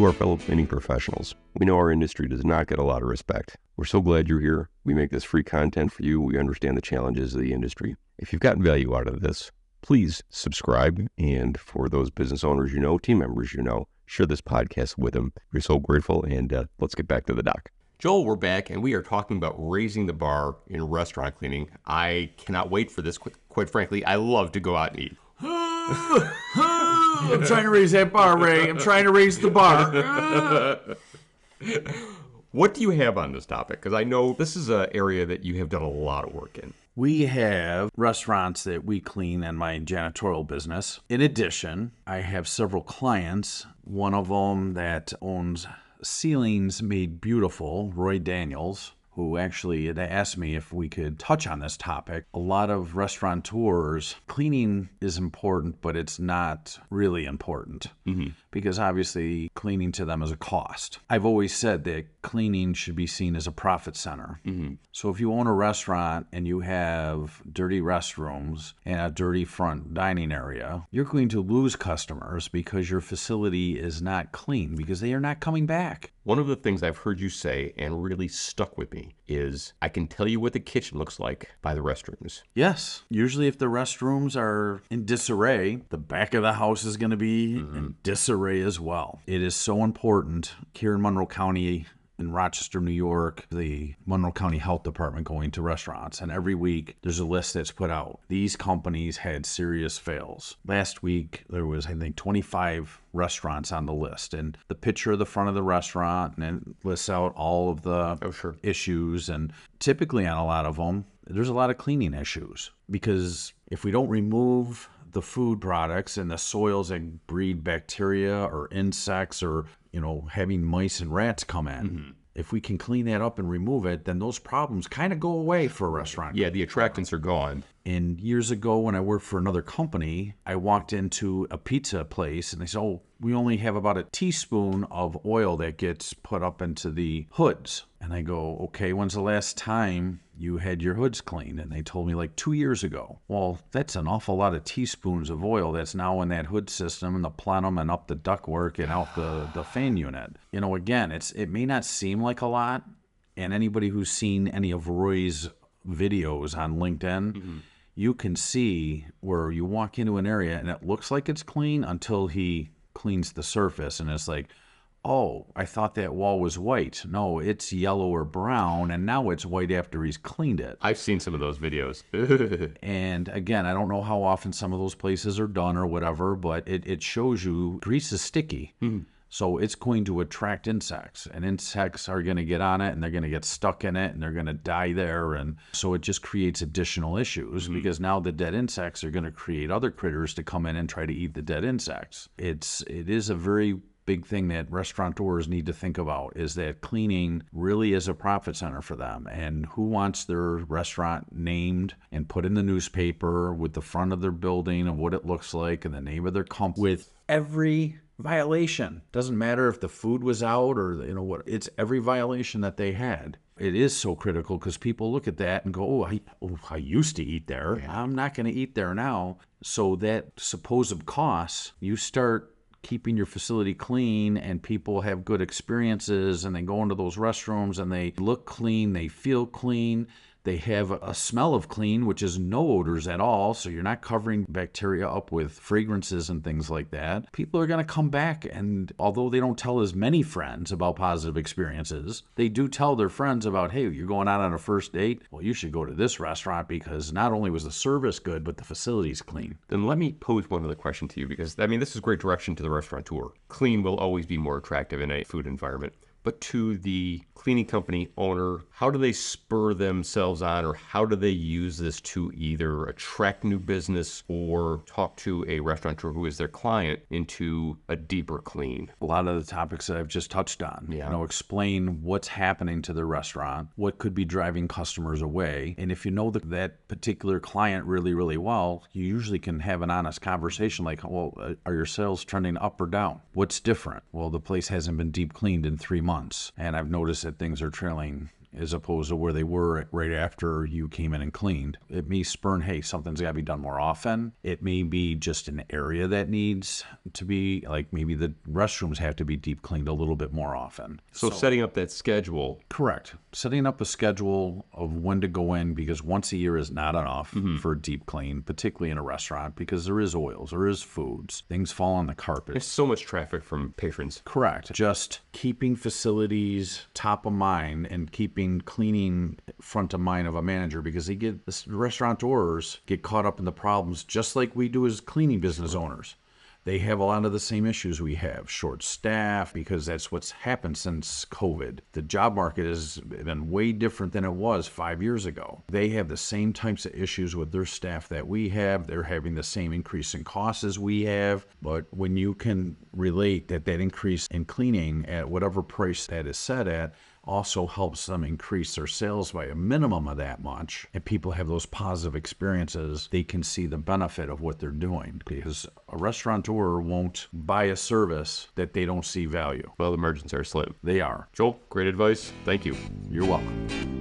To our fellow cleaning professionals, we know our industry does not get a lot of respect. We're so glad you're here. We make this free content for you. We understand the challenges of the industry. If you've gotten value out of this, please subscribe. And for those business owners you know, team members you know, share this podcast with them. We're so grateful, and let's get back to the doc. Joel, we're back, and we are talking about raising the bar in restaurant cleaning. I cannot wait for this. Quite frankly, I love to go out and eat. I'm trying to raise that bar, Ray. I'm trying to raise the bar. What do you have on this topic? Because I know this is an area that you have done a lot of work in. We have restaurants that we clean in my janitorial business. In addition, I have several clients. One of them that owns Ceilings Made Beautiful, Roy Daniels, who actually had asked me if we could touch on this topic. A lot of restaurateurs, cleaning is important, but it's not really important because obviously cleaning to them is a cost. I've always said that cleaning should be seen as a profit center. So if you own a restaurant and you have dirty restrooms and a dirty front dining area, you're going to lose customers because your facility is not clean because they are not coming back. One of the things I've heard you say and really stuck with me is I can tell you what the kitchen looks like by the restrooms. Yes. Usually if the restrooms are in disarray, the back of the house is going to be in disarray as well. It is so important here in Monroe County, in Rochester, New York, the Monroe County Health Department going to restaurants. And every week there's a list that's put out. These companies had serious fails. Last week there was, I think, 25 restaurants on the list. And the picture of the front of the restaurant and it lists out all of the issues. And typically on a lot of them, there's a lot of cleaning issues. Because if we don't remove the food products and the soils that breed bacteria or insects or, having mice and rats come in, if we can clean that up and remove it, then those problems kind of go away for a restaurant. Yeah, the attractants are gone. And years ago when I worked for another company, I walked into a pizza place and they said, we only have about a teaspoon of oil that gets put up into the hoods. And I go, okay, when's the last time you had your hoods cleaned? And they told me like 2 years ago. Well, that's an awful lot of teaspoons of oil that's now in that hood system and the plenum and up the ductwork and out the fan unit. Again, it may not seem like a lot. And anybody who's seen any of Roy's videos on LinkedIn, you can see where you walk into an area and it looks like it's clean until he cleans the surface. And it's like, oh, I thought that wall was white. No, it's yellow or brown, and now it's white after he's cleaned it. I've seen some of those videos. And again, I don't know how often some of those places are done or whatever, but it shows you grease is sticky. So it's going to attract insects, and insects are going to get on it, and they're going to get stuck in it, and they're going to die there. And so it just creates additional issues because now the dead insects are going to create other critters to come in and try to eat the dead insects. It is a very big thing that restaurateurs need to think about is that cleaning really is a profit center for them. And who wants their restaurant named and put in the newspaper with the front of their building and what it looks like and the name of their company with every violation? Doesn't matter if the food was out or what, it's every violation that they had. It is so critical because people look at that and go, I used to eat there. Yeah. I'm not going to eat there now. So that supposed costs, you start keeping your facility clean and people have good experiences and they go into those restrooms and they look clean, they feel clean, they have a smell of clean, which is no odors at all, so you're not covering bacteria up with fragrances and things like that. People are going to come back, and although they don't tell as many friends about positive experiences, they do tell their friends about, hey, you're going out on a first date? Well, you should go to this restaurant because not only was the service good, but the facility's clean. Then let me pose one other question to you because, this is great direction to the restaurateur. Clean will always be more attractive in a food environment. But to the cleaning company owner, how do they spur themselves on or how do they use this to either attract new business or talk to a restaurateur who is their client into a deeper clean? A lot of the topics that I've just touched on, explain what's happening to the restaurant, what could be driving customers away. And if you know that particular client really, really well, you usually can have an honest conversation like, well, are your sales trending up or down? What's different? Well, the place hasn't been deep cleaned in 3 months. And I've noticed that things are trailing as opposed to where they were right after you came in and cleaned. It may spurn, hey, something's got to be done more often. It may be just an area that needs to be, like maybe the restrooms have to be deep cleaned a little bit more often. So setting up that schedule. Correct. Setting up a schedule of when to go in, because once a year is not enough for a deep clean, particularly in a restaurant, because there is oils, there is foods, things fall on the carpet. There's so much traffic from patrons. Correct. Just keeping facilities top of mind and keeping cleaning front of mind of a manager, because the restaurateurs get caught up in the problems just like we do as cleaning business owners. They have a lot of the same issues we have. Short staff, because that's what's happened since COVID. The job market has been way different than it was 5 years ago. They have the same types of issues with their staff that we have. They're having the same increase in costs as we have. But when you can relate that increase in cleaning at whatever price that is set at also helps them increase their sales by a minimum of that much, and people have those positive experiences, they can see the benefit of what they're doing, because a restaurateur won't buy a service that they don't see value. Well, the margins are slim. They are. Joel, great advice. Thank you. You're welcome.